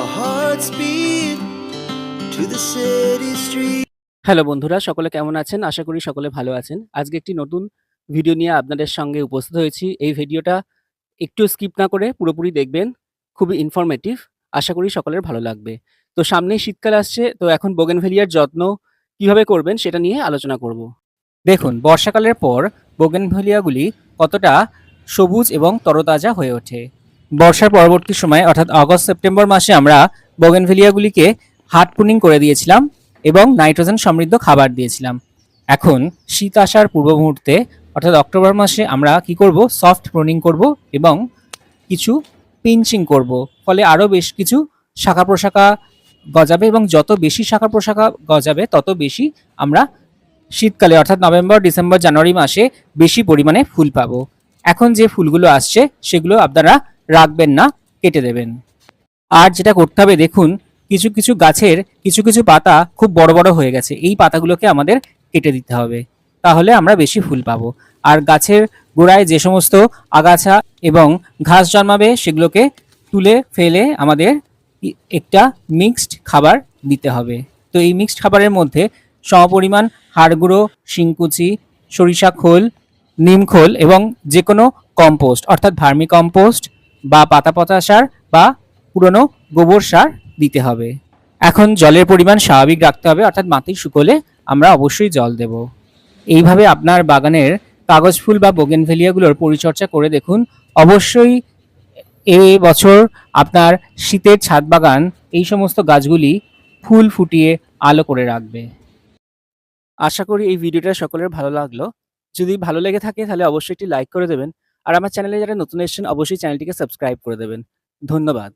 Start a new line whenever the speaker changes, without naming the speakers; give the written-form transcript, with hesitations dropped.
Our hearts beat to the city street.
Hello বন্ধুরা, সকলে কেমন আছেন? আশা করি সকলে ভালো আছেন। আজকে একটি নতুন ভিডিও নিয়ে আপনাদের সঙ্গে উপস্থিত হয়েছি। এই ভিডিওটা একটু স্কিপ না করে পুরোপুরি দেখবেন। খুবই ইনফরমেটিভ। আশা করি সকলের ভালো লাগবে। তো সামনেই শীতকাল আসছে, তো এখন বোগেনভেলিয়ার যত্ন কিভাবে করবেন সেটা নিয়ে আলোচনা করব। দেখুন, বর্ষাকালের পর বোগেনভেলিয়াগুলি কতটা সবুজ এবং তরতাজা হয়ে ওঠে। বর্ষার পরবর্তী সময় অর্থাৎ আগস্ট সেপ্টেম্বর মাসে আমরা বোগেনভেলিয়াগুলিকে হার্ড প্রুনিং করে দিয়েছিলাম এবং নাইট্রোজেন সমৃদ্ধ খাবার দিয়েছিলাম। এখন শীত আসার পূর্ব মুহূর্তে অর্থাৎ অক্টোবর মাসে আমরা কি করব, সফট প্রুনিং করব এবং কিছু পিঞ্চিং করব। ফলে আরও বেশ কিছু শাখা প্রশাখা গজাবে এবং যত বেশি শাখা প্রশাখা গজাবে তত বেশি আমরা শীতকালে অর্থাৎ নভেম্বর, ডিসেম্বর, জানুয়ারি মাসে বেশি পরিমাণে ফুল পাবো। এখন যে ফুলগুলো আসছে সেগুলো আপনারা রাখবেন না, কেটে দেবেন। আর যেটা করতে হবে, দেখুন কিছু কিছু গাছের কিছু কিছু পাতা খুব বড় বড় হয়ে গেছে, এই পাতাগুলোকে আমাদের কেটে দিতে হবে, তাহলে আমরা বেশি ফুল পাবো। আর গাছের গোড়ায় যে সমস্ত আগাছা এবং ঘাস জন্মাবে সেগুলোকে তুলে ফেলে আমাদের একটা মিক্সড খাবার দিতে হবে। তো এই মিক্সড খাবারের মধ্যে সমপরিমাণ হাড় গুঁড়ো, শিংকুচি, সরিষা খোল, নিম খোল এবং যে কোনো কম্পোস্ট অর্থাৎ ভার্মি কম্পোস্ট বা পাতা পচা সার বা পুরনো গোবর সার দিতে হবে। এখন জলের পরিমাণ স্বাভাবিক রাখতে হবে, অর্থাৎ মাটি শুকোলে আমরা অবশ্যই জল দেব। এইভাবে আপনার বাগানের কাগজ ফুল বা বোগেনভেলিয়াগুলোর পরিচর্যা করে দেখুন। অবশ্যই এই বছর আপনার শীতের ছাদ বাগান এই সমস্ত গাছগুলি ফুল ফুটিয়ে আলো করে রাখবে। আশা করি এই ভিডিওটা সকলের ভালো লাগলো। যদি ভালো লেগে থাকে তাহলে অবশ্যই একটি লাইক করে দেবেন। আর আমার চ্যানেলে যারা নতুন এসেছেন অবশ্যই চ্যানেলটিকে সাবস্ক্রাইব করে দেবেন। ধন্যবাদ।